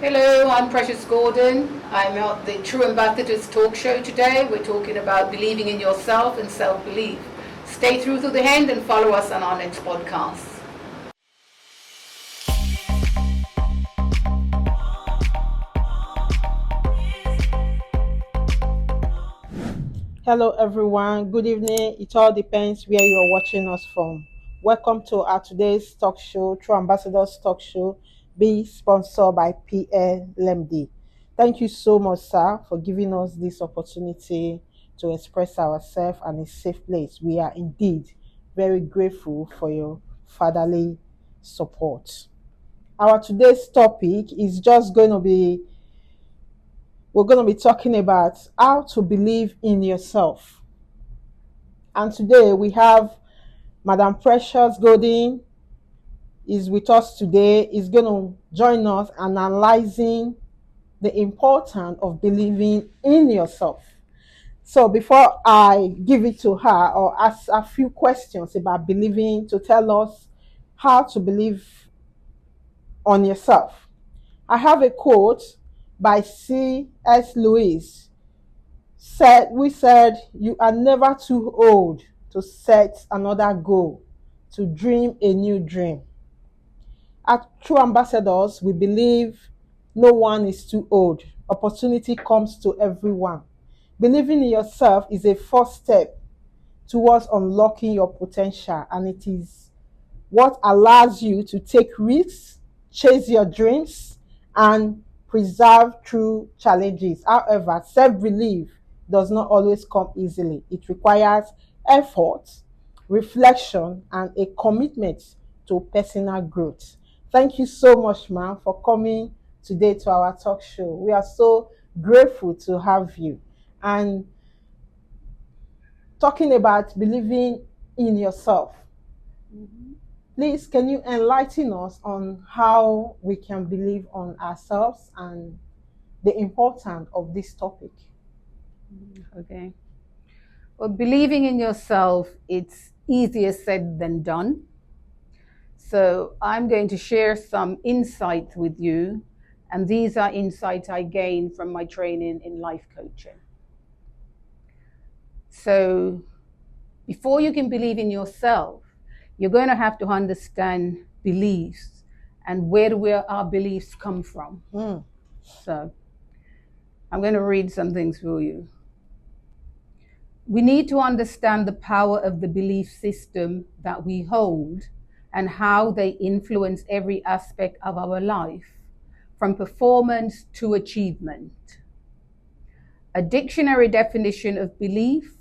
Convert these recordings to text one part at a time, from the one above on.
Hello, I'm Precious Gordon. I'm at the True Ambassadors talk show today. We're talking about believing in yourself and self-belief. Stay through to the end and follow us on our next podcast. Hello, everyone. Good evening. It all depends where you are watching us from. Welcome to our today's talk show, True Ambassadors Talk Show, being sponsored by PLMD. Thank you so much, sir, for giving us this opportunity to express ourselves and a safe place. We are indeed very grateful for your fatherly support. Our today's topic is just going to be we're going to be talking about how to believe in yourself. And today we have Madam Precious Godin is with us today. Is going to join us analyzing the importance of believing in yourself. So before I give it to her or ask a few questions about believing to tell us how to believe on yourself, I have a quote by C.S. Lewis said, you are never too old to set another goal, to dream a new dream. At True Ambassadors, we believe no one is too old. Opportunity comes to everyone. Believing in yourself is a first step towards unlocking your potential, and it is what allows you to take risks, chase your dreams, and preserve through challenges. However, self-belief does not always come easily. It requires effort, reflection, and a commitment to personal growth. Thank you so much, ma'am, for coming today to our talk show. We are so grateful to have you. And talking about believing in yourself, please, can you enlighten us on how we can believe on ourselves and the importance of this topic? Okay. Well, believing in yourself, it's easier said than done. So I'm going to share some insights with you, and these are insights I gained from my training in life coaching. So before you can believe in yourself, you're going to have to understand beliefs and where do our beliefs come from. So I'm going to read some things for you. We need to understand the power of the belief system that we hold and how they influence every aspect of our life, from performance to achievement. A dictionary definition of belief: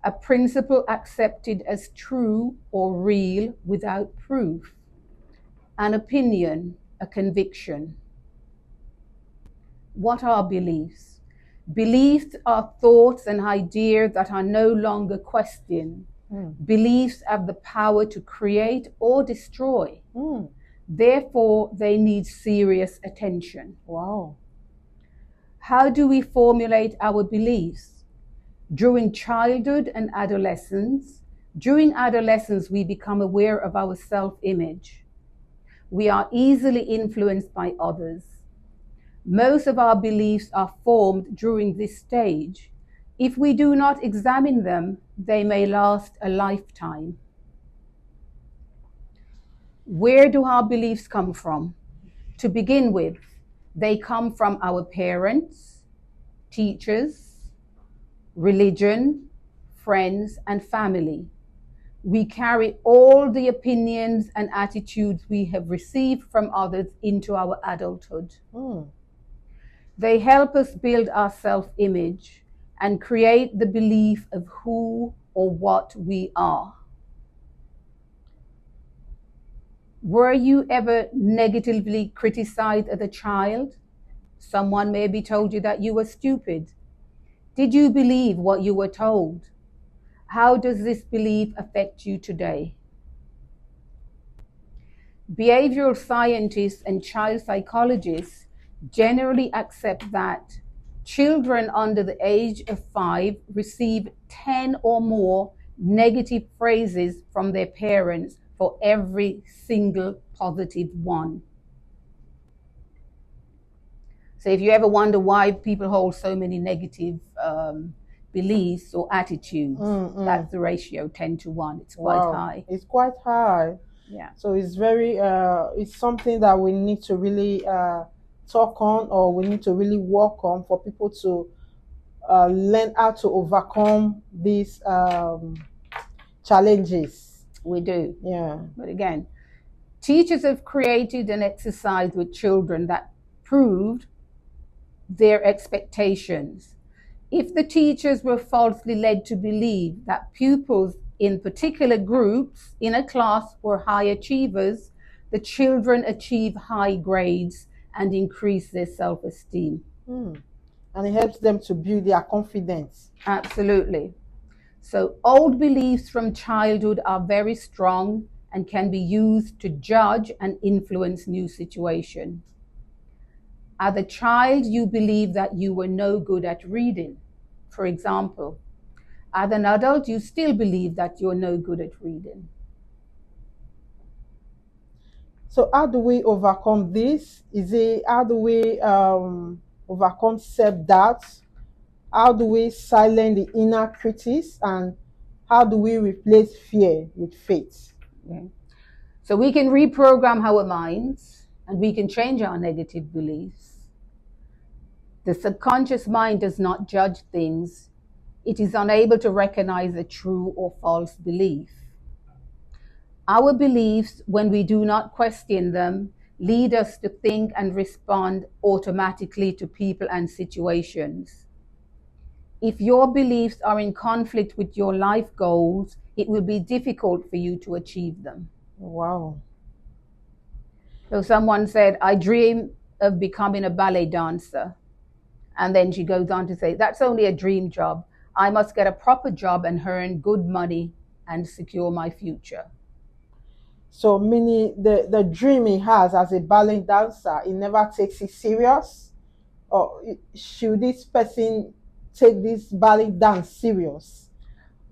a principle accepted as true or real without proof. An opinion, a conviction. What are beliefs? Beliefs are thoughts and ideas that are no longer questioned. Beliefs have the power to create or destroy. Therefore, they need serious attention. Wow. How do we formulate our beliefs? During childhood and adolescence. During adolescence, we become aware of our self-image. We are easily influenced by others. Most of our beliefs are formed during this stage. If we do not examine them, they may last a lifetime. Where do our beliefs come from? To begin with, they come from our parents, teachers, religion, friends, and family. We carry all the opinions and attitudes we have received from others into our adulthood. They help us build our self-image and create the belief of who or what we are. Were you ever negatively criticized as a child? Someone maybe told you that you were stupid. Did you believe what you were told? How does this belief affect you today? Behavioral scientists and child psychologists generally accept that children under the age of 5 receive 10 or more negative phrases from their parents for every single positive one. So if you ever wonder why people hold so many negative beliefs or attitudes, that's the ratio 10-1. It's quite high. It's quite high. Yeah. So it's very it's something that we need to really talk on, or we need to really work on, for people to learn how to overcome these challenges. We do. Yeah. But again, teachers have created an exercise with children that proved their expectations. If the teachers were falsely led to believe that pupils in particular groups in a class were high achievers, the children achieve high grades and increase their self-esteem. And it helps them to build their confidence. Absolutely. So old beliefs from childhood are very strong and can be used to judge and influence new situations. As a child, you believe that you were no good at reading, for example. As an adult, you still believe that you're no good at reading. So how do we overcome this? How do we overcome self-doubt? How do we silence the inner critics? And how do we replace fear with faith? Okay. So we can reprogram our minds, and we can change our negative beliefs. The subconscious mind does not judge things. It is unable to recognize a true or false belief. Our beliefs, when we do not question them, lead us to think and respond automatically to people and situations. If your beliefs are in conflict with your life goals, it will be difficult for you to achieve them. Wow. So someone said, I dream of becoming a ballet dancer. And then she goes on to say, that's only a dream job. I must get a proper job and earn good money and secure my future. So meaning the dream he has as a ballet dancer, he never takes it serious? Or should this person take this ballet dance serious?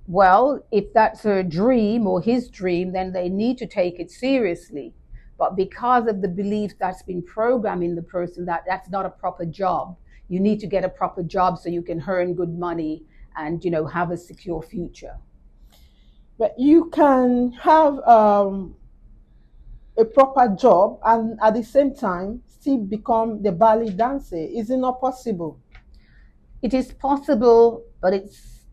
Well, if that's her dream or his dream, then they need to take it seriously. But because of the belief that's been programmed in the person that that's not a proper job, you need to get a proper job so you can earn good money and, have a secure future. But you can have a proper job and at the same time still become the ballet dancer. Is it not possible? It is possible, but it's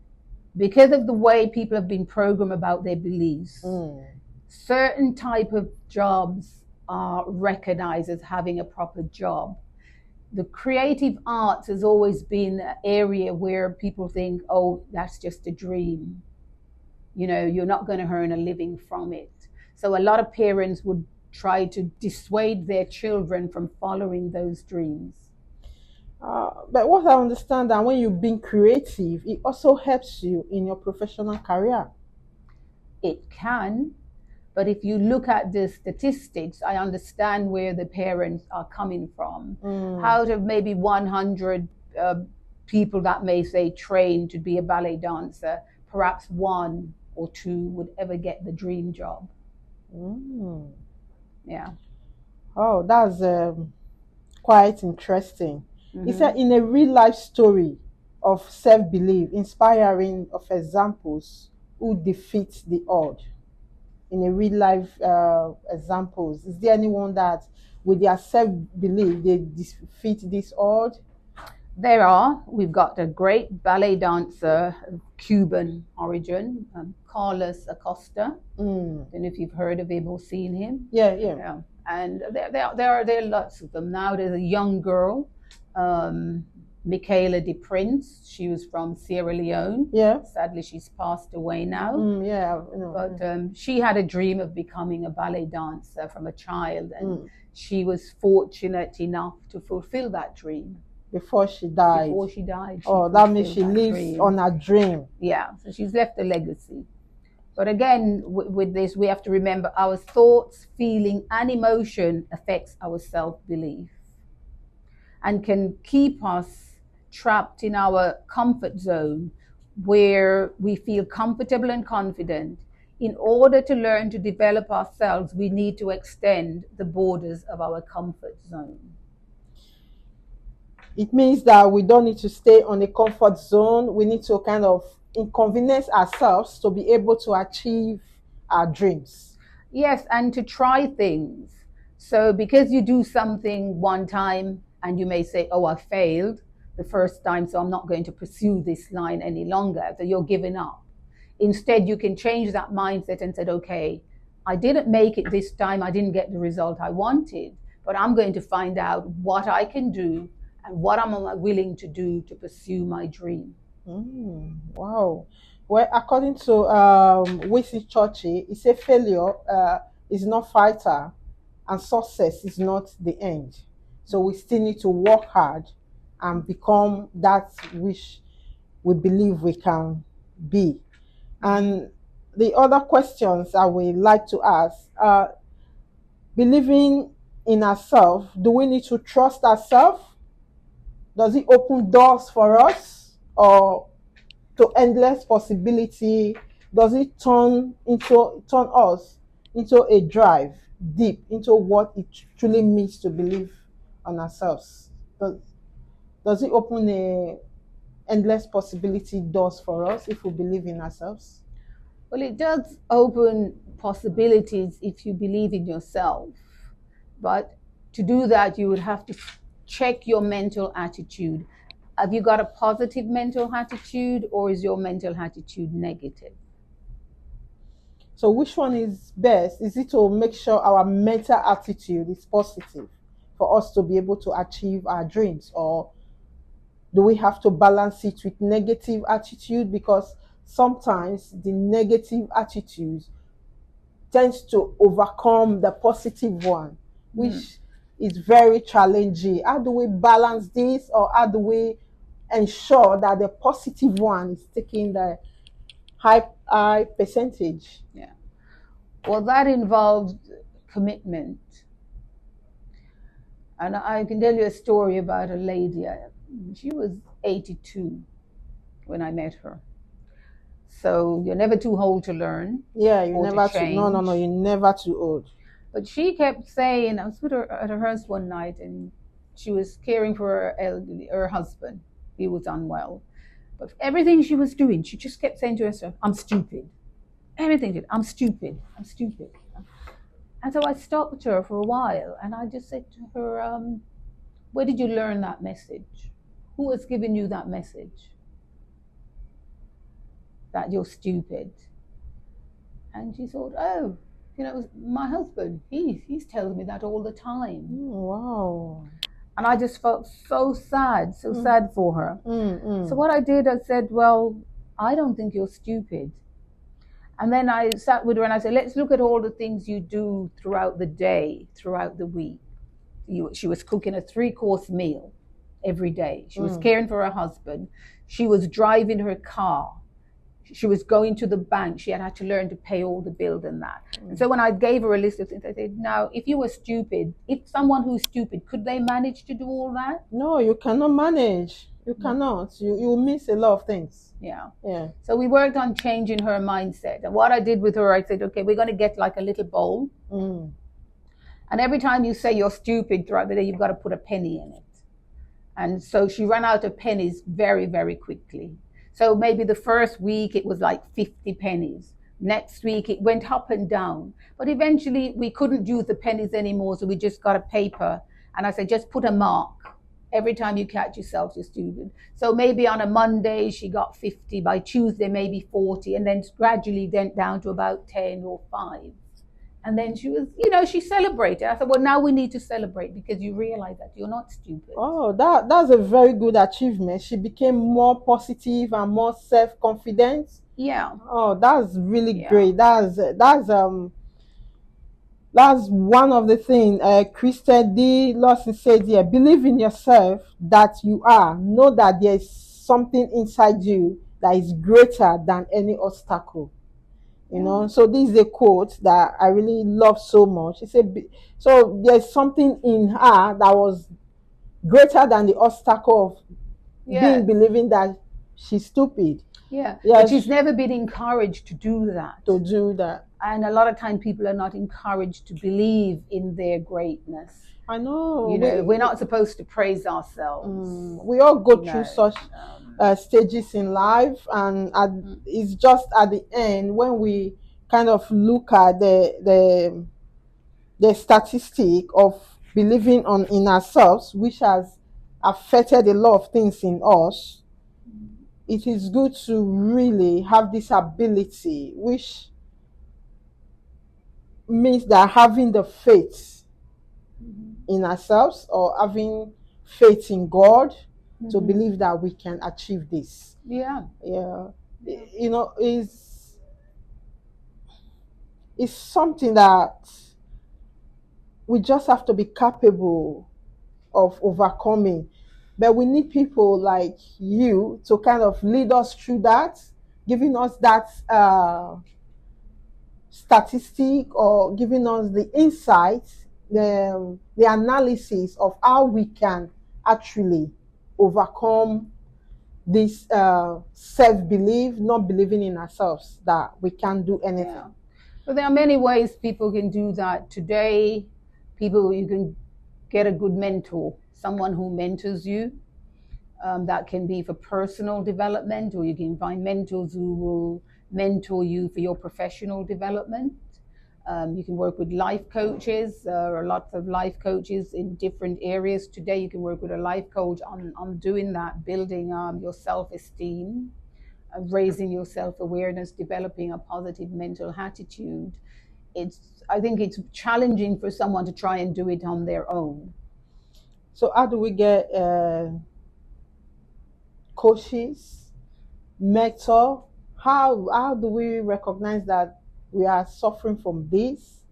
because of the way people have been programmed about their beliefs. Certain type of jobs are recognized as having a proper job. The creative arts has always been an area where people think, oh, that's just a dream. You're not going to earn a living from it. So a lot of parents would try to dissuade their children from following those dreams. But what I understand, that when you're being creative, it also helps you in your professional career. It can, but if you look at the statistics, I understand where the parents are coming from. Out of maybe 100 people that may say train to be a ballet dancer, perhaps 1 or 2 would ever get the dream job. Yeah. Oh, that's quite interesting. Is that in a real life story of self-belief, inspiring of examples who defeat the odd? In a real life examples, is there anyone that with their self-belief they defeat this odd? There are. We've got a great ballet dancer of Cuban origin, Carlos Acosta. I don't know if you've heard of him or seen him. Yeah. And there are lots of them now. There's a young girl, Michaela de Prince. She was from Sierra Leone. Yeah. Sadly, she's passed away now. But she had a dream of becoming a ballet dancer from a child, and she was fortunate enough to fulfill that dream. Before she died. That means she lives on a dream. Yeah, so she's left a legacy. But again, with this, we have to remember our thoughts, feeling, and emotion affects our self-belief and can keep us trapped in our comfort zone where we feel comfortable and confident. In order to learn to develop ourselves, we need to extend the borders of our comfort zone. It means that we don't need to stay on a comfort zone. We need to kind of inconvenience ourselves to be able to achieve our dreams. Yes, and to try things. So because you do something one time and you may say, oh, I failed the first time, so I'm not going to pursue this line any longer, so you're giving up. Instead, you can change that mindset and say, okay, I didn't make it this time, I didn't get the result I wanted, but I'm going to find out what I can do and what I'm willing to do to pursue my dream. Wow. Well, according to Winston Churchill, he said failure is not fighter and success is not the end. So we still need to work hard and become that which we believe we can be. And the other questions I would like to ask are believing in ourselves, do we need to trust ourselves? Does it open doors for us or to endless possibility? Does it turn us into a drive deep into what it truly means to believe on ourselves? Does it open a endless possibility doors for us if we believe in ourselves? Well, it does open possibilities if you believe in yourself. But to do that, you would have to check your mental attitude. Have you got a positive mental attitude, or is your mental attitude negative? So which one is best? Is it to make sure our mental attitude is positive for us to be able to achieve our dreams, or do we have to balance it with negative attitude? Because sometimes the negative attitude tends to overcome the positive one, which is very challenging. How do we balance this, or how do we ensure that the positive one is taking the high percentage? Yeah. Well, that involves commitment. And I can tell you a story about a lady. She was 82 when I met her. So you're never too old to learn. Yeah, you or never to change. No, you're never too old. But she kept saying, I was with her at her house one night, and she was caring for her husband. He was unwell. But everything she was doing, she just kept saying to herself, I'm stupid. Everything, I'm stupid, I'm stupid. And so I stopped her for a while, and I just said to her, where did you learn that message? Who has given you that message? That you're stupid. And she thought, oh, it was my husband. He's telling me that all the time. Wow. And I just felt so sad for her. So what I did, I said, well, I don't think you're stupid. And then I sat with her and I said, let's look at all the things you do throughout the day, throughout the week. She was cooking a 3-course meal every day. She was caring for her husband. She was driving her car. She was going to the bank. She had to learn to pay all the bills and that. And so when I gave her a list of things, I said, now, if you were stupid, if someone who's stupid, could they manage to do all that? No, you cannot manage. You cannot. You miss a lot of things. Yeah. Yeah. So we worked on changing her mindset. And what I did with her, I said, okay, we're going to get like a little bowl. And every time you say you're stupid throughout the day, you've got to put a penny in it. And so she ran out of pennies very, very quickly. So maybe the first week it was like 50 pennies. Next week it went up and down. But eventually we couldn't use the pennies anymore, so we just got a paper. And I said, just put a mark. Every time you catch yourself, you're stupid. So maybe on a Monday she got 50. By Tuesday, maybe 40. And then gradually went down to about 10 or 5. And then she was, she celebrated. I said, well, now we need to celebrate because you realize that you're not stupid. Oh, that's a very good achievement. She became more positive and more self-confident. Yeah. Oh, that's really great. That's one of the things Christian D. Lawson said here. Believe in yourself that you are. Know that there is something inside you that is greater than any obstacle. So this is a quote that I really love so much. He said, so there's something in her that was greater than the obstacle of believing that she's stupid. Yeah. But she's never been encouraged to do that. And a lot of times people are not encouraged to believe in their greatness. I know. You know, we're not supposed to praise ourselves. We all go through No. such stages in life, and it's just at the end when we kind of look at the statistic of believing on in ourselves, which has affected a lot of things in us. It is good to really have this ability, which means that having the faith in ourselves or having faith in God to believe that we can achieve this. Yeah. Yeah. You know, is something that we just have to be capable of overcoming. But we need people like you to kind of lead us through that, giving us that statistic or giving us the insights, the analysis of how we can actually overcome this self-belief, not believing in ourselves that we can't do anything. Yeah. But there are many ways people can do that today. People, you can get a good mentor, someone who mentors you. That can be for personal development, or you can find mentors who will mentor you for your professional development. You can work with life coaches. There are lots of life coaches in different areas today. You can work with a life coach on doing that, building your self-esteem, raising your self-awareness, developing a positive mental attitude. I think it's challenging for someone to try and do it on their own. So how do we get coaches, mentor? How do we recognize that we are suffering from this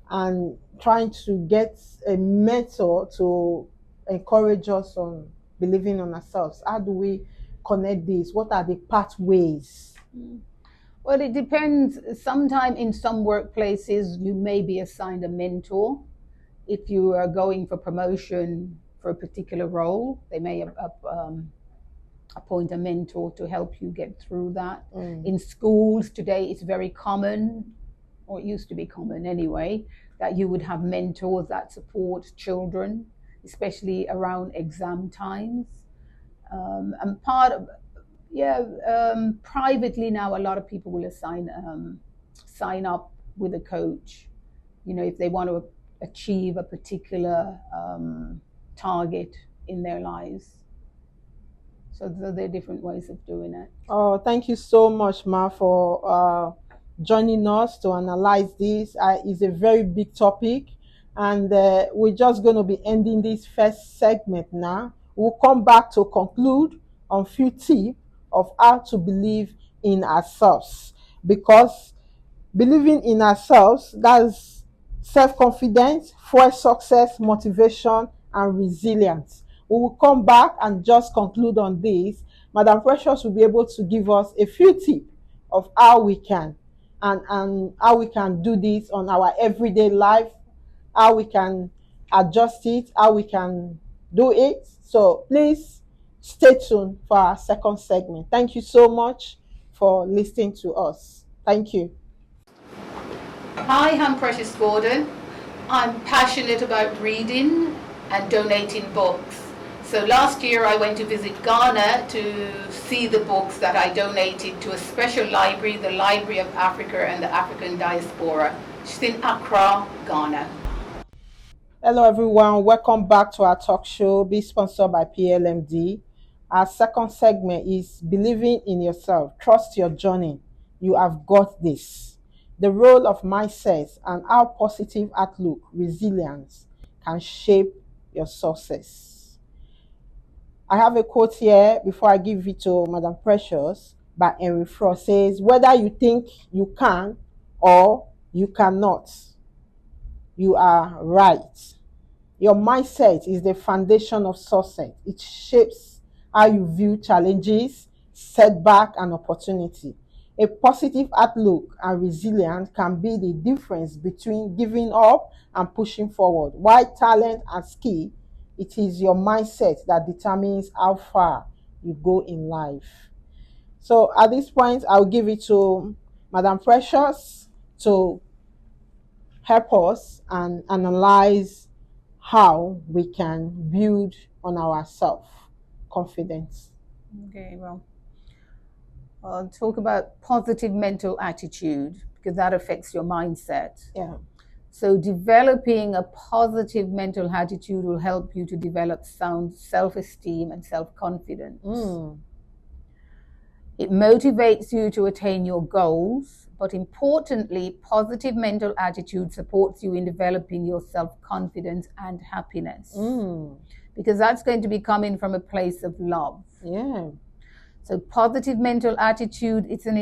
and trying to get a mentor to encourage us on believing on ourselves? How do we connect this? What are the pathways? Well, it depends. Sometimes in some workplaces, you may be assigned a mentor. If you are going for promotion for a particular role, they may appoint a mentor to help you get through that. In schools today, it's very common, or it used to be common anyway, that you would have mentors that support children, especially around exam times. And part of, privately now, a lot of people will sign up with a coach, you know, if they want to achieve a particular target in their lives. So there are different ways of doing it. Oh, thank you so much, Ma, for joining us to analyze this. It's a very big topic, and we're just going to be ending this first segment now. We'll come back to conclude on few tips of how to believe in ourselves, because believing in ourselves, that's self-confidence, fuel success, motivation, and resilience. We will come back and just conclude on this. Madam Precious will be able to give us a few tips of how we can and how we can do this on our everyday life, how we can adjust it, how we can do it. So please stay tuned for our second segment. Thank you so much for listening to us. Thank you. Hi, I'm Precious Gordon. I'm passionate about reading and donating books. So last year I went to visit Ghana to see the books that I donated to a special library, the Library of Africa and the African Diaspora. It's in Accra, Ghana. Hello, everyone. Welcome back to our talk show, be sponsored by PLMD. Our second segment is Believing in Yourself. Trust your journey. You have got this. The role of mindset and how positive outlook, resilience can shape your success. I have a quote here before I give it to Madam Precious by Henry Frost. Says, whether you think you can or you cannot, you are right. Your mindset is the foundation of success. It shapes how you view challenges, setback, and opportunity. A positive outlook and resilience can be the difference between giving up and pushing forward. While talent and skill, it is your mindset that determines how far you go in life. So at this point, I'll give it to Madam Precious to help us and analyze how we can build on our self-confidence. Okay, well, I'll talk about positive mental attitude because that affects your mindset. Yeah. So, developing a positive mental attitude will help you to develop sound self esteem and self confidence. It motivates you to attain your goals, but importantly, positive mental attitude supports you in developing your self confidence and happiness. Because that's going to be coming from a place of love. Yeah. So, positive mental attitude, it's an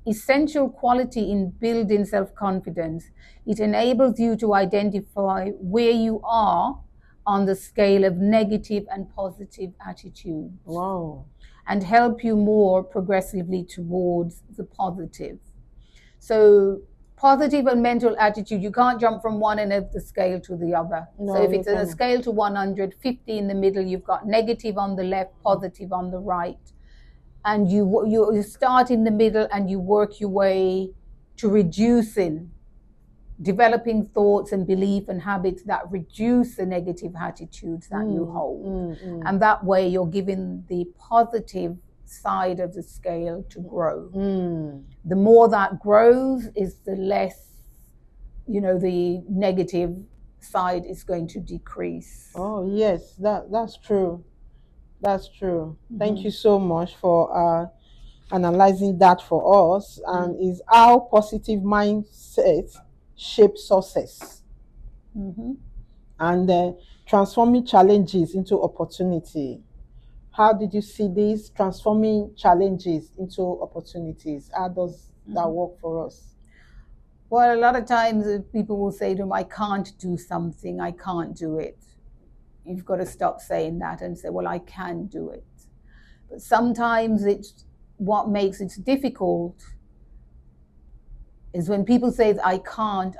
essential quality in building self-confidence. It enables you to identify where you are on the scale of negative and positive attitudes. Wow. And help you more progressively towards the positive. So positive and mental attitude, you can't jump from one end of the scale to the other. No, so if it's a scale to 100, 50 in the middle, you've got negative on the left, positive on the right. And you start in the middle and you work your way to reducing, developing thoughts and belief and habits that reduce the negative attitudes that you hold. And that way you're giving the positive side of the scale to grow. The more that grows is the less, the negative side is going to decrease. Oh, yes, that's true. That's true. Thank you so much for analyzing that for us. And is how positive mindset shapes success and transforming challenges into opportunity. How did you see this transforming challenges into opportunities? How does that work for us? Well, a lot of times people will say to them, I can't do something, I can't do it. You've got to stop saying that and say, well, I can do it. But sometimes it's what makes it difficult is when people say, I can't,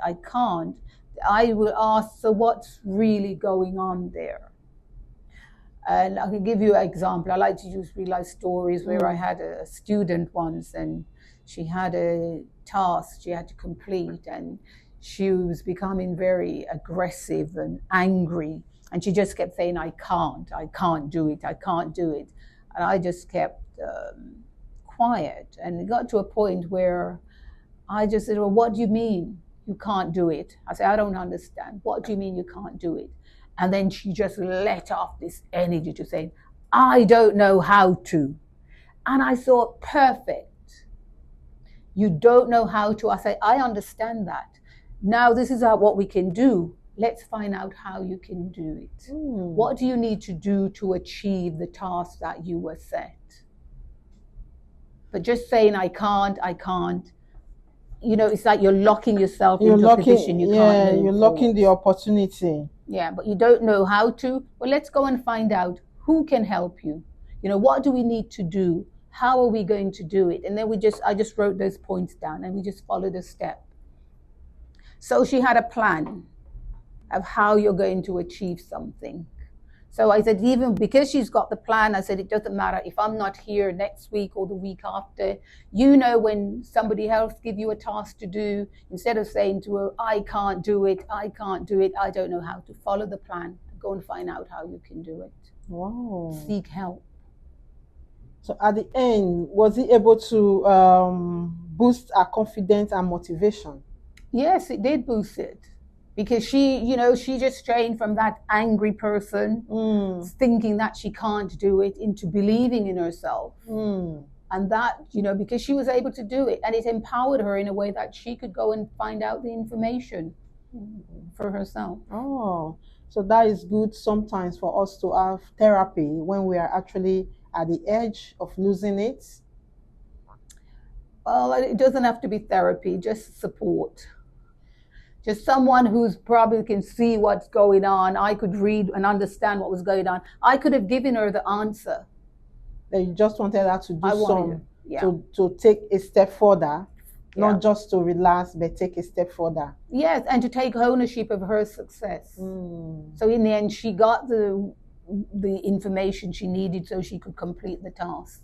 I will ask, so what's really going on there? And I can give you an example. I like to use real life stories where I had a student once and she had a task she had to complete and she was becoming very aggressive and angry. And she just kept saying, I can't do it, I can't do it. And I just kept quiet. And it got to a point where I just said, well, what do you mean you can't do it? I said, I don't understand. What do you mean you can't do it? And then she just let off this energy to say, I don't know how to. And I thought, perfect. You don't know how to. I say, I understand that. Now this is what we can do. Let's find out how you can do it. What do you need to do to achieve the task that you were set? But just saying, I can't, it's like you're locking yourself into a position you can't move you're locking the opportunity. Yeah, but you don't know how to. Well, let's go and find out who can help you. What do we need to do? How are we going to do it? And then I just wrote those points down and we just followed a step. So she had a plan of how you're going to achieve something. So I said, even because she's got the plan, I said, it doesn't matter if I'm not here next week or the week after. When somebody else give you a task to do, instead of saying to her, I can't do it, I don't know how to follow the plan, go and find out how you can do it. Wow. Seek help. So at the end, was he able to boost her confidence and motivation? Yes, it did boost it. Because she just trained from that angry person, thinking that she can't do it, into believing in herself. And that, because she was able to do it, and it empowered her in a way that she could go and find out the information for herself. Oh, so that is good sometimes for us to have therapy when we are actually at the edge of losing it. Well, it doesn't have to be therapy, just support. Just someone who's probably can see what's going on. I could read and understand what was going on. I could have given her the answer. That you just wanted her to do to take a step further, not just to relax, but take a step further. Yes, and to take ownership of her success. So in the end, she got the information she needed so she could complete the task.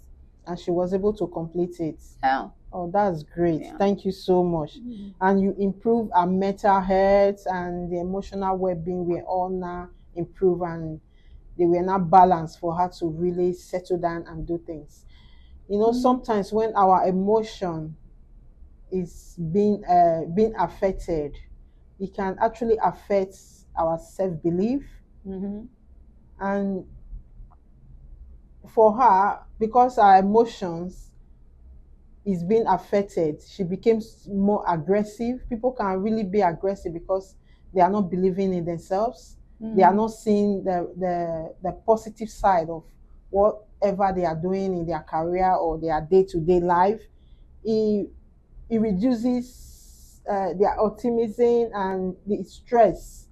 And she was able to complete it. Yeah. Oh, that's great. Yeah. Thank you so much. And you improve our mental health and the emotional well-being. We all now improve, and they were not balanced for her to really settle down and do things. Sometimes when our emotion is being affected, it can actually affect our self-belief. Mm-hmm. And for her, because our emotions is being affected, she became more aggressive. People can really be aggressive because they are not believing in themselves. They are not seeing the positive side of whatever they are doing in their career or their day-to-day life. It reduces their optimism, and the stress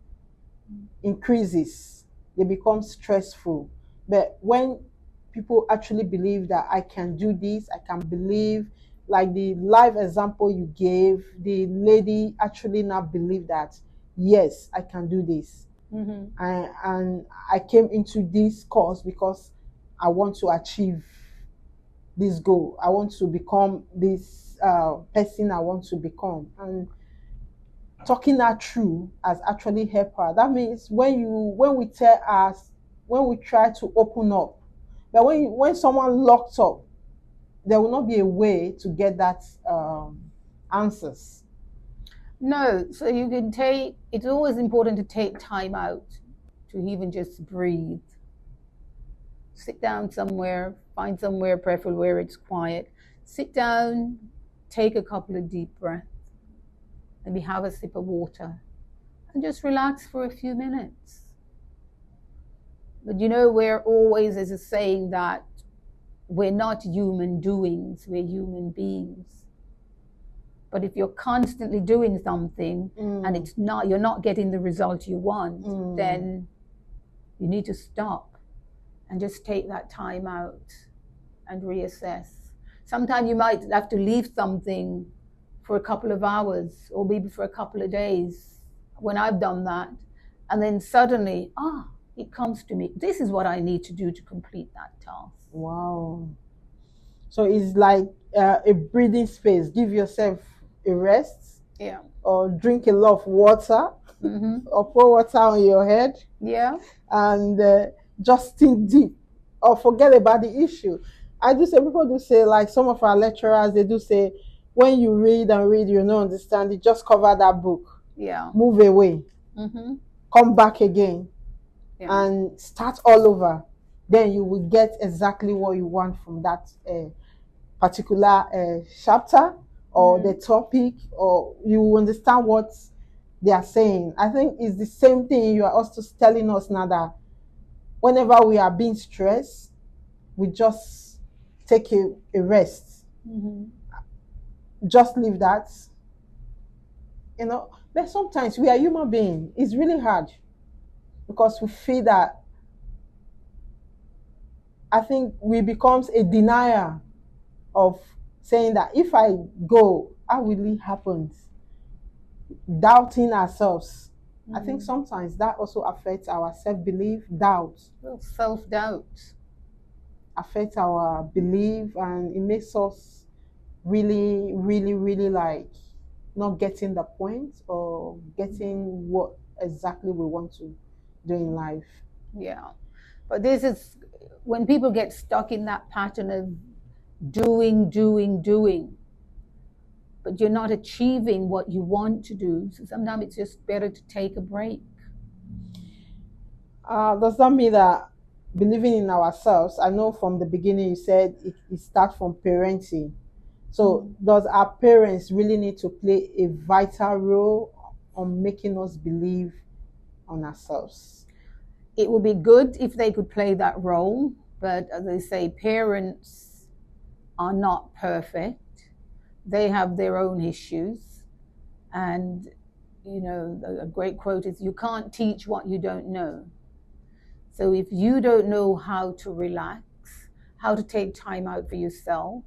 increases. They become stressful. But when people actually believe that I can do this, I can believe, like the live example you gave, the lady actually now believe that, yes, I can do this. Mm-hmm. And I came into this course because I want to achieve this goal. I want to become this person I want to become. And talking that through has actually helped her. That means when we tell us, when we try to open up, but when someone locks up, there will not be a way to get that answers. No, so you can take, it's always important to take time out to even just breathe. Sit down somewhere, find somewhere, preferably where it's quiet. Sit down, take a couple of deep breaths, maybe have a sip of water, and just relax for a few minutes. But we're always, there's a saying that we're not human doings, we're human beings. But if you're constantly doing something and you're not getting the result you want, then you need to stop and just take that time out and reassess. Sometimes you might have to leave something for a couple of hours or maybe for a couple of days, when I've done that. And then suddenly, it comes to me, this is what I need to do to complete that task. Wow. So it's like a breathing space. Give yourself a rest. Yeah. Or drink a lot of water. Mm-hmm. Or pour water on your head. Yeah. And just think deep, or forget about the issue. People do say, like some of our lecturers, they do say, when you read and read, you don't understand it, just cover that book. Yeah. Move away. Mm-hmm. Come back again. Yeah. And start all over. Then you will get exactly what you want from that particular chapter or the topic, or you will understand what they are saying. I think it's the same thing you are also telling us now, that whenever we are being stressed, we just take a rest. Mm-hmm. Just leave that. But sometimes we are human beings. It's really hard because we feel that, I think we becomes a denier of saying that if I go, how will it happen? Doubting ourselves. I think sometimes that also affects our self-belief, doubt. Self-doubt. Affects our belief, and it makes us really, really, really like not getting the point or getting what exactly we want to do in life. Yeah. But this is when people get stuck in that pattern of doing, but you're not achieving what you want to do. So sometimes it's just better to take a break. Does that mean that believing in ourselves? I know from the beginning you said it starts from parenting. So does our parents really need to play a vital role on making us believe on ourselves? It would be good if they could play that role, but as they say, parents are not perfect. They have their own issues. And, a great quote is, you can't teach what you don't know. So if you don't know how to relax, how to take time out for yourself,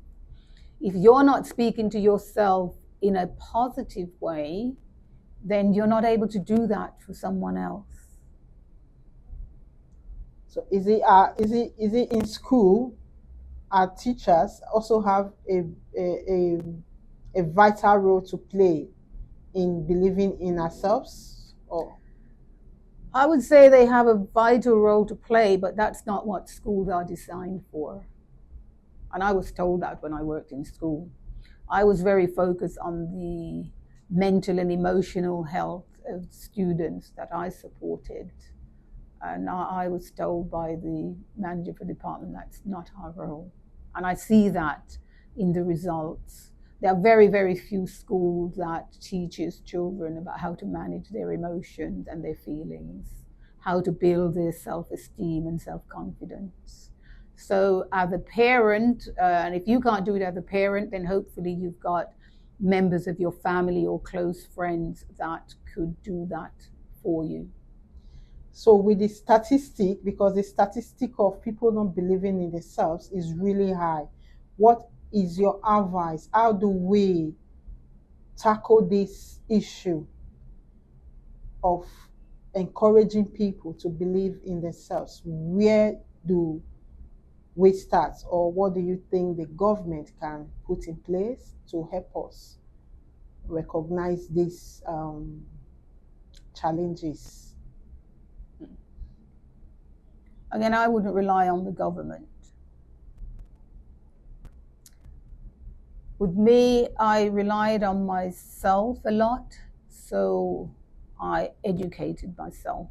if you're not speaking to yourself in a positive way, then you're not able to do that for someone else. So is it in school our teachers also have a, a vital role to play in believing in ourselves? Or I would say they have a vital role to play, but that's not what schools are designed for. And I was told that when I worked in school. I was very focused on the mental and emotional health of students that I supported. And I was told by the manager for the department that's not our role. And I see that in the results. There are very, very few schools that teaches children about how to manage their emotions and their feelings, how to build their self-esteem and self-confidence. So as a parent, and if you can't do it as a parent, then hopefully you've got members of your family or close friends that could do that for you. so with the statistic, because the statistic of people not believing in themselves is really high, what is your advice? How do we tackle this issue of encouraging people to believe in themselves? Where do we start, or what do you think the government can put in place to help us recognize these challenges? Again, I wouldn't rely on the government. With me, I relied on myself a lot, so I educated myself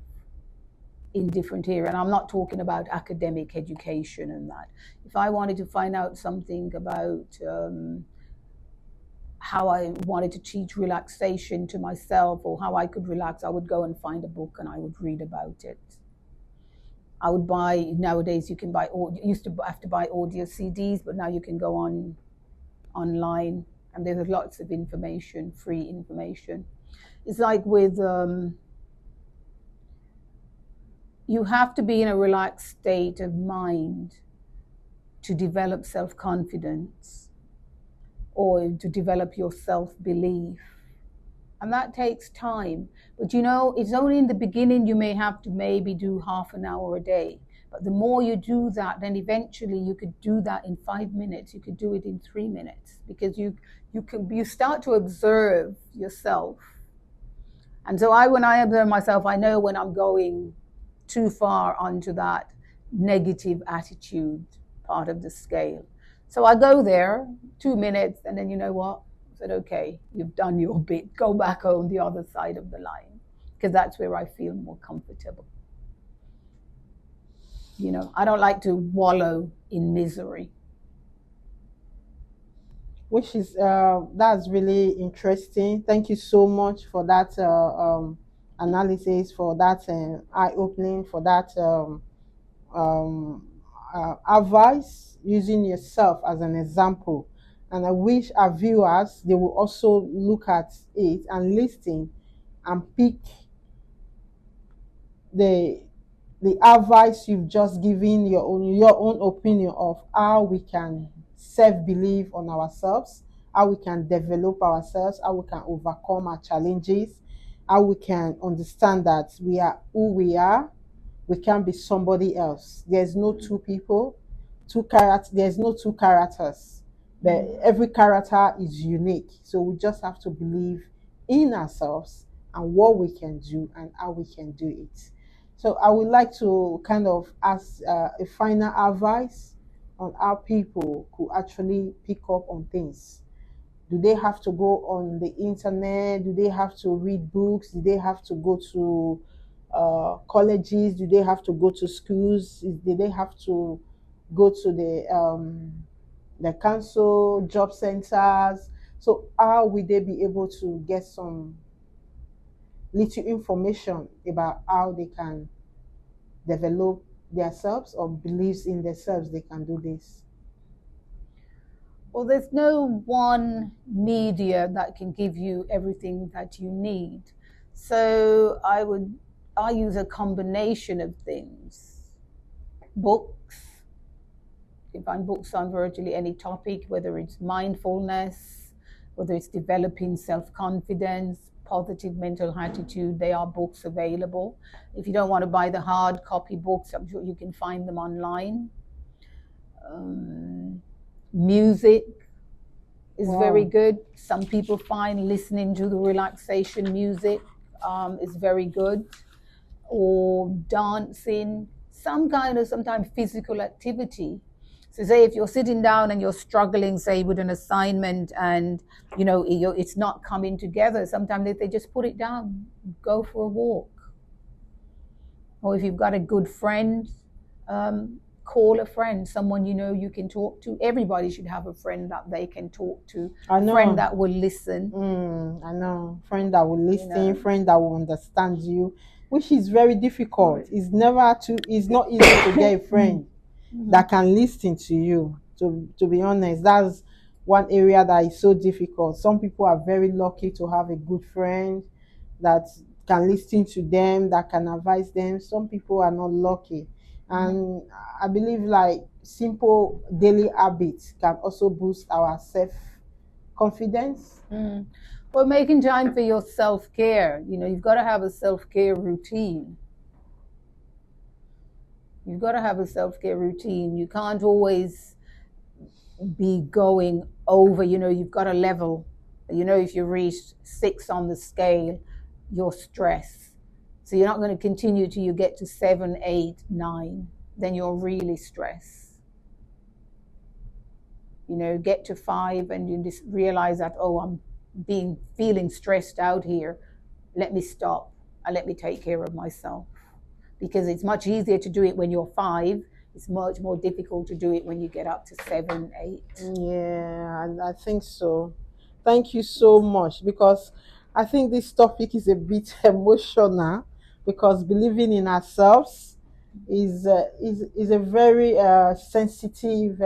in different areas. And I'm not talking about academic education and that. If I wanted to find out something about how I wanted to teach relaxation to myself or how I could relax, I would go and find a book and I would read about it. I would buy, nowadays you can buy, you used to have to buy audio CDs, but now you can go online and there's lots of information, free information. It's like with, you have to be in a relaxed state of mind to develop self-confidence or to develop your self-belief. And that takes time. But you know, it's only in the beginning you may have to maybe do half an hour a day. But the more you do that, then eventually you could do that in 5 minutes. You could do it in 3 minutes because you start to observe yourself. And so when I observe myself, I know when I'm going too far onto that negative attitude part of the scale. So I go there 2 minutes and then you know what? I said, okay, you've done your bit. Go back on the other side of the line because that's where I feel more comfortable. You know, I don't like to wallow in misery. Which is that's really interesting. Thank you so much for that analysis, for that eye-opening, for that advice, using yourself as an example. And I wish our viewers, they will also look at it and listen and pick the advice you've just given, your own opinion of how we can self-believe on ourselves, how we can develop ourselves, how we can overcome our challenges, how we can understand that we are who we are. We can't be somebody else. There's no two people, there's no two characters, but every character is unique. So we just have to believe in ourselves and what we can do and how we can do it. So I would like to kind of ask a final advice on how people could actually pick up on things. Do they have to go on the internet? Do they have to read books? Do they have to go to colleges? Do they have to go to schools? Do they have to go to the council, job centers? So how will they be able to get some little information about how they can develop themselves or beliefs in themselves they can do this? Well, there's no one media that can give you everything that you need. So I use a combination of things. Books. You can find books on virtually any topic, whether it's mindfulness, whether it's developing self-confidence, positive mental attitude. There are books available. If you don't want to buy the hard copy books, I'm sure you can find them online. Music is very Wow. good. Some people find listening to the relaxation music is very good, or dancing, some kind of sometimes physical activity. So say if you're sitting down and you're struggling, say with an assignment, and it's not coming together, sometimes they just put it down, go for a walk. Or if you've got a good friend, call a friend, someone you can talk to. Everybody should have a friend that they can talk to, I a friend know. that will listen. I know. Friend that will You listen, know, friend that will understand you, which is very difficult. right. It's not easy to get a friend Mm-hmm. that can listen to you. To be honest, that's one area that is so difficult. Some people are very lucky to have a good friend that can listen to them, that can advise them. Some people are not lucky. And I believe like simple daily habits can also boost our self confidence. Mm. Well, making time for your self care. You've got to have a self care routine. You've got to have a self care routine. You can't always be going over, you've got a level. If you reach 6 on the scale, you're stressed. So you're not going to continue till you get to 7, 8, 9. Then you're really stressed. Get to 5 and you just realize that, oh, I'm feeling stressed out here. Let me stop and let me take care of myself. Because it's much easier to do it when you're 5. It's much more difficult to do it when you get up to 7, 8. Yeah, I think so. Thank you so much, because I think this topic is a bit emotional, because believing in ourselves is a very sensitive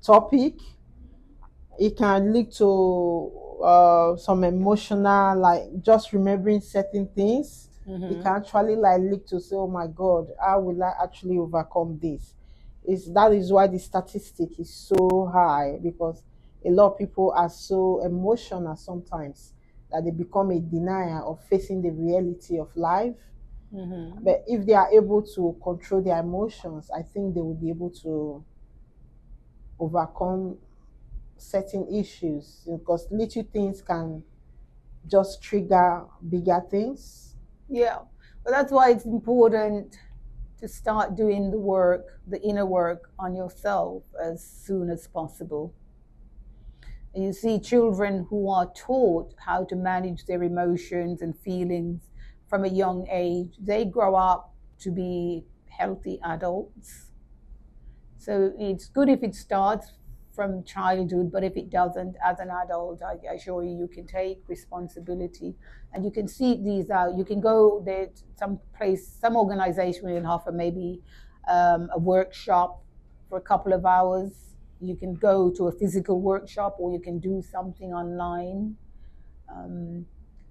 topic. It can lead to some emotional, like just remembering certain things. It can actually like lead to say, oh my God, how will I actually overcome this? That is why the statistic is so high, because a lot of people are so emotional sometimes that they become a denier of facing the reality of life. But if they are able to control their emotions, I think they will be able to overcome certain issues, because little things can just trigger bigger things. Yeah, but that's why it's important to start doing the work, the inner work on yourself as soon as possible. And you see children who are taught how to manage their emotions and feelings from a young age, they grow up to be healthy adults. So it's good if it starts from childhood, but if it doesn't, as an adult, I assure you, you can take responsibility and you can seek these out. You can go there, some organization will offer maybe a workshop for a couple of hours. You can go to a physical workshop or you can do something online.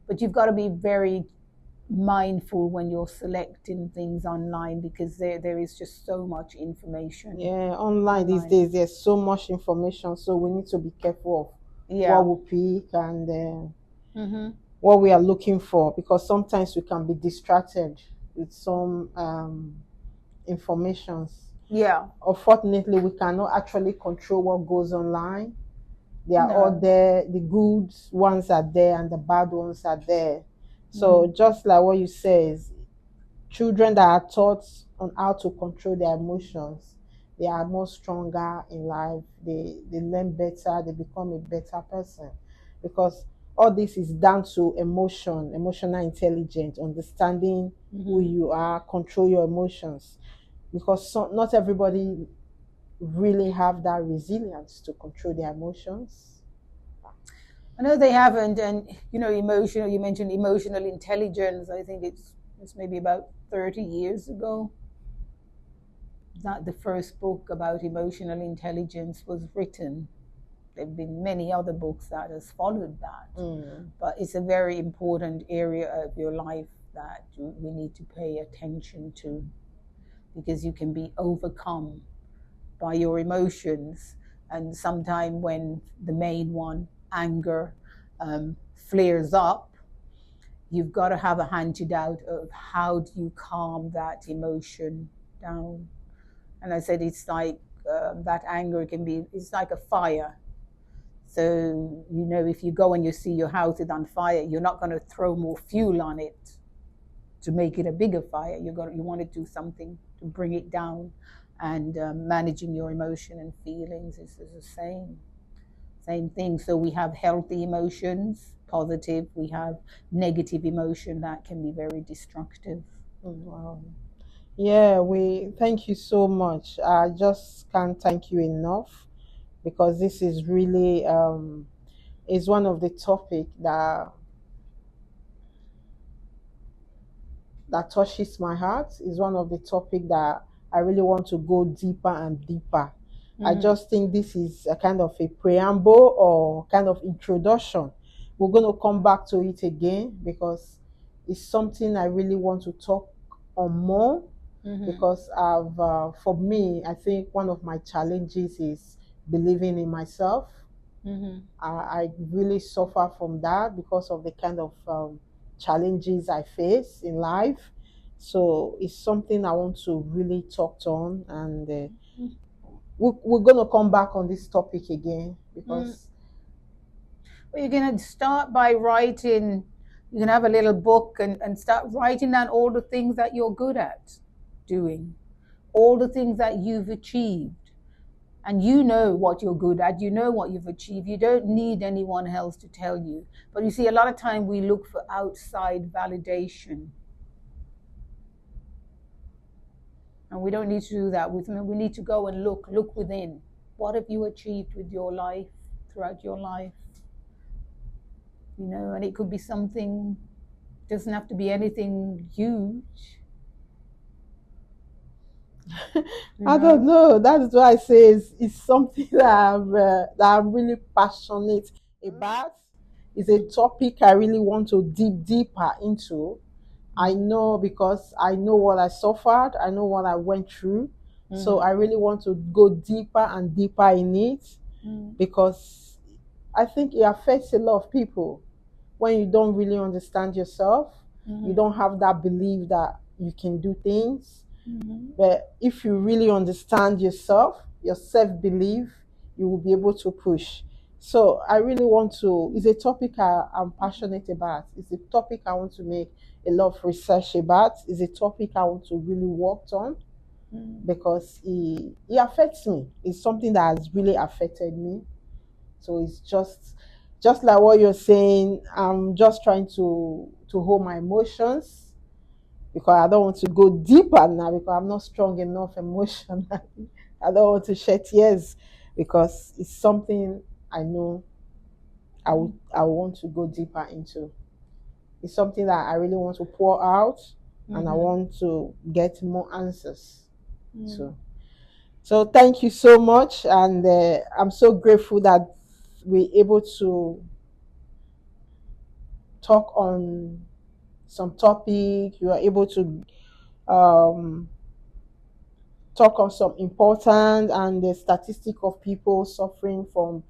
But you've got to be very mindful when you're selecting things online, because there is just so much information Yeah, online these online. days there's so much information, so we need to be careful of Yeah. what we pick and Mm-hmm. what we are looking for, because sometimes we can be distracted with some informations. Yeah. Unfortunately, we cannot actually control what goes online. They are all No. there. The good ones are there and the bad ones are there. So Mm-hmm. just like what you say, is children that are taught on how to control their emotions, they are more stronger in life. They learn better. They become a better person, because all this is down to emotional intelligence, understanding who Mm-hmm. you are, control your emotions, because not everybody really have that resilience to control their emotions. I know they haven't, and emotional. You mentioned emotional intelligence. I think it's maybe about 30 years ago that the first book about emotional intelligence was written. There've been many other books that has followed that, but it's a very important area of your life that we need to pay attention to, because you can be overcome by your emotions, and sometime when the main one, anger, flares up, you've got to have a antidote of how do you calm that emotion down. And I said it's like that anger can be, it's like a fire. So, if you go and you see your house is on fire, you're not going to throw more fuel on it to make it a bigger fire. You want to do something to bring it down, and managing your emotion and feelings is the same thing. So we have healthy emotions, positive. We have negative emotion that can be very destructive. Wow. Yeah, we thank you so much. I just can't thank you enough because this is really is one of the topic that touches my heart. Is one of the topic that I really want to go deeper and deeper. I just think this is a kind of a preamble or kind of introduction. We're going to come back to it again because it's something I really want to talk on more. Because for me, I think one of my challenges is believing in myself. I really suffer from that because of the kind of challenges I face in life. So it's something I want to really talk on, and we're going to come back on this topic again because. Well, you're going to start by writing. You can have a little book and start writing down all the things that you're good at doing, all the things that you've achieved. And you know what you're good at, you know what you've achieved. You don't need anyone else to tell you. But you see, a lot of time we look for outside validation. And we don't need to do that. We need to go and look within. What have you achieved with your life, throughout your life? And it could be something, doesn't have to be anything huge. I don't know. That's why I say it's something that I'm really passionate about. It's a topic I really want to dig deeper into. I know because I know what I suffered, I know what I went through. So I really want to go deeper and deeper in it because I think it affects a lot of people when you don't really understand yourself. You don't have that belief that you can do things. But if you really understand yourself, your self-belief, you will be able to push. So I really want to, it's a topic I'm passionate about. It's a topic I want to make a lot of research about. It's a topic I want to really work on because it affects me. It's something that has really affected me. So it's just like what you're saying. I'm just trying to hold my emotions because I don't want to go deeper now because I'm not strong enough emotionally. I don't want to shed tears because it's something I know I want to go deeper into. It's something that I really want to pour out and I want to get more answers to. So thank you so much, and I'm so grateful that we're able to talk on some topic. You are able to talk on some important and the statistic of people suffering from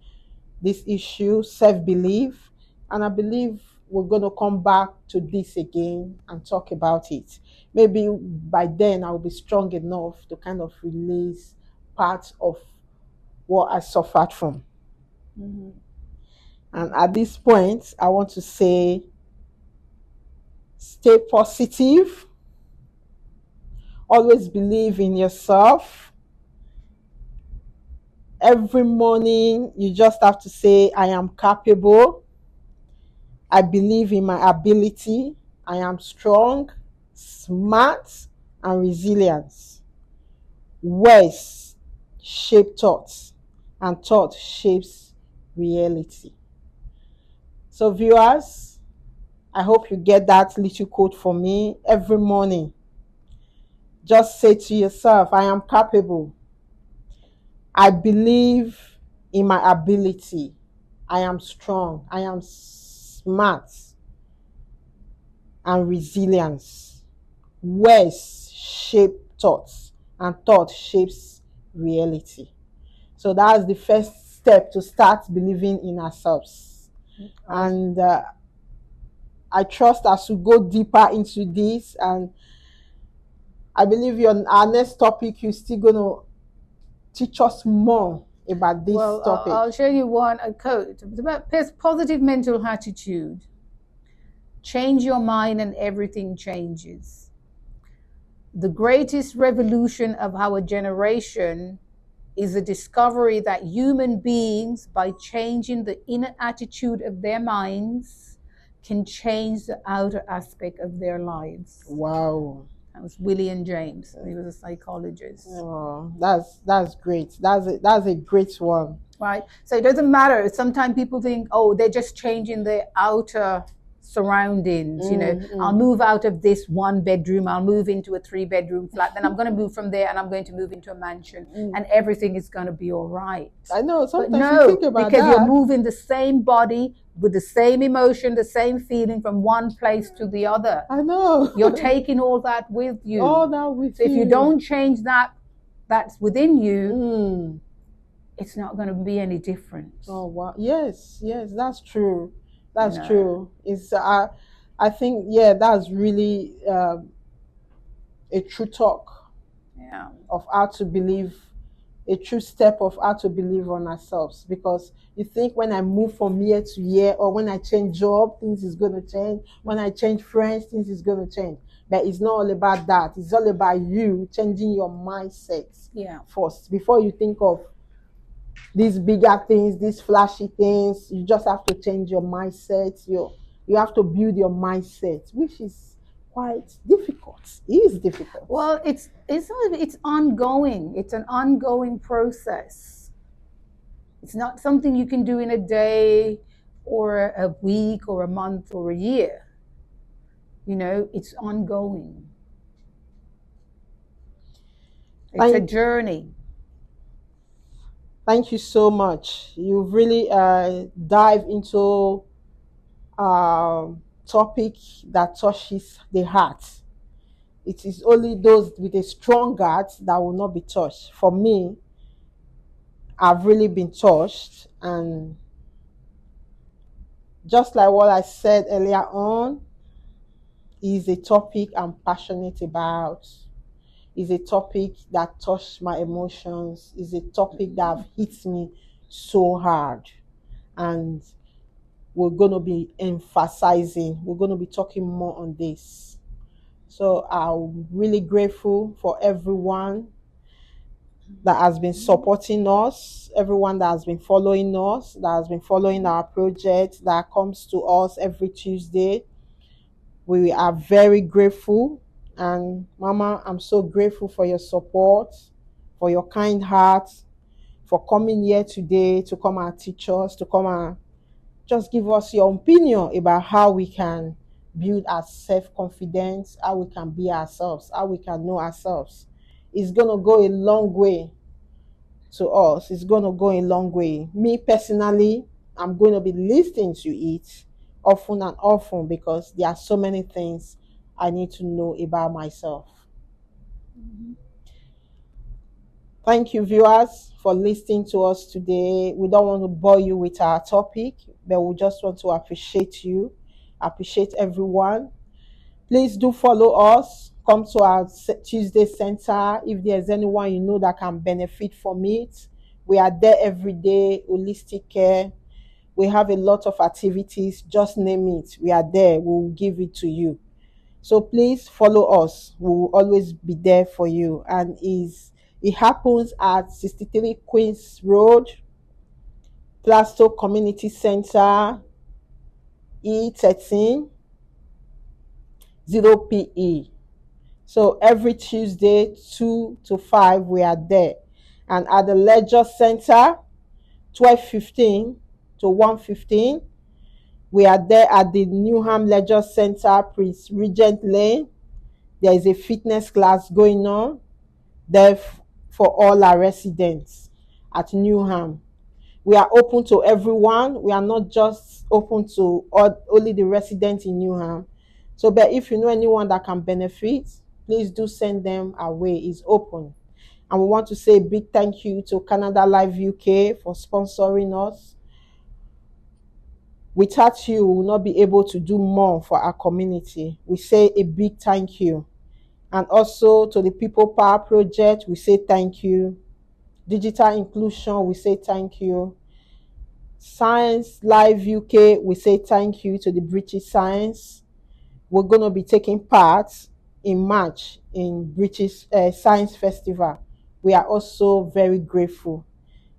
this issue, self-belief. And I believe we're going to come back to this again and talk about it. Maybe by then I'll be strong enough to kind of release part of what I suffered from. And at this point, I want to say, stay positive. Always believe in yourself. Every morning, you just have to say, I am capable. I believe in my ability. I am strong, smart, and resilient. Words shape thoughts, and thought shapes reality. So, viewers, I hope you get that little quote from me every morning. Just say to yourself, I am capable. I believe in my ability. I am strong. I am smart and resilience. Words shape thoughts, and thought shapes reality. So that's the first step to start believing in ourselves. And I trust as we go deeper into this, and I believe our next topic, you're still going to teach us more about this Well, topic? I'll show you a quote. It's about positive mental attitude. Change your mind and everything changes. The greatest revolution of our generation is the discovery that human beings, by changing the inner attitude of their minds, can change the outer aspect of their lives. Wow. That was William James. He was a psychologist. Oh, that's great. That's a great one. Right. So it doesn't matter. Sometimes people think, oh, they're just changing their outer surroundings. I'll move out of this 1-bedroom, I'll move into a 3-bedroom flat, then I'm going to move from there and I'm going to move into a mansion, and everything is going to be all right. I know, sometimes no, you think about because that. You're moving the same body with the same emotion, the same feeling from one place to the other. I know. You're taking all that with you. All that with so you. If you don't change that's within you, it's not going to be any different. Oh wow! Yes, that's true. That's true. It's I think that's really a true talk. Yeah. Of how to believe, a true step of how to believe on ourselves. Because you think when I move from year to year, or when I change job, things is going to change. When I change friends, things is going to change. But it's not all about that. It's all about you changing your mindset first before you think of these bigger things, these flashy things. You just have to change your mindset. You have to build your mindset, which is quite difficult. It is difficult. Well, it's ongoing. It's an ongoing process. It's not something you can do in a day or a week or a month or a year. It's ongoing. It's a journey. Thank you so much. You've really dived into a topic that touches the heart. It is only those with a strong heart that will not be touched. For me, I've really been touched, and just like what I said earlier on, is a topic I'm passionate about. Is a topic that touched my emotions. Is a topic that have hit me so hard, and we're going to be emphasizing. We're going to be talking more on this. So I'm really grateful for everyone that has been supporting us, everyone that has been following us, that has been following our project, that comes to us every Tuesday. We are very grateful. And Mama, I'm so grateful for your support, for your kind heart, for coming here today to come and teach us, to come and just give us your opinion about how we can build our self-confidence, how we can be ourselves, how we can know ourselves. It's going to go a long way to us. It's going to go a long way. Me personally, I'm going to be listening to it often and often, because there are so many things I need to know about myself. Thank you, viewers, for listening to us today. We don't want to bore you with our topic, but we just want to appreciate you, appreciate everyone. Please do follow us. Come to our Tuesday Center. If there's anyone you know that can benefit from it, we are there every day. Holistic care. We have a lot of activities. Just name it. We are there. We will give it to you. So please follow us. We will always be there for you. And it happens at 63 Queens Road, Plasto Community Center, E13, 0PE. So every Tuesday, 2 to 5, we are there. And at the Leisure Center, 12:15 to 1:15, we are there at the Newham Leisure Center, Prince Regent Lane. There is a fitness class going on there for all our residents at Newham. We are open to everyone. We are not just open to only the residents in Newham. So, but if you know anyone that can benefit, please do send them our way. It's open. And we want to say a big thank you to Canada Live UK for sponsoring us. Without you, we will not be able to do more for our community. We say a big thank you. And also to the People Power Project, we say thank you. Digital Inclusion, we say thank you. Science Live UK, we say thank you to the British Science. We're going to be taking part in March in British Science Festival. We are also very grateful.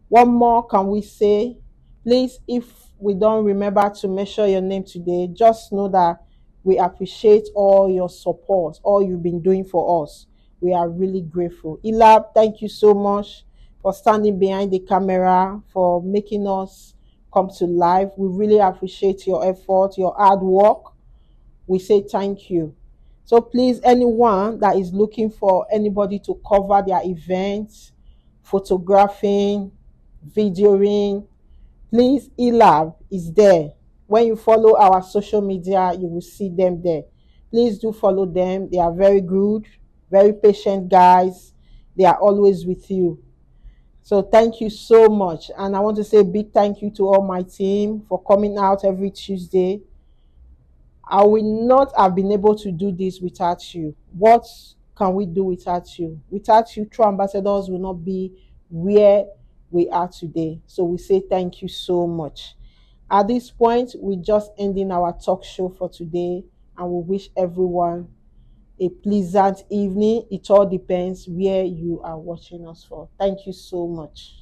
One more can we say? Please, if we don't remember to mention your name today, just know that we appreciate all your support, all you've been doing for us. We are really grateful. Elab, thank you so much for standing behind the camera, for making us come to life. We really appreciate your effort, your hard work. We say thank you. So please, anyone that is looking for anybody to cover their events, photographing, videoing, please, eLab is there. When you follow our social media, you will see them there. Please do follow them. They are very good, very patient guys. They are always with you. So thank you so much. And I want to say a big thank you to all my team for coming out every Tuesday. I will not have been able to do this without you. What can we do without you? Without you, True Ambassadors will not be where we are today. So we say thank you so much. At this point, we're just ending our talk show for today, and we wish everyone a pleasant evening. It all depends where you are watching us for. Thank you so much.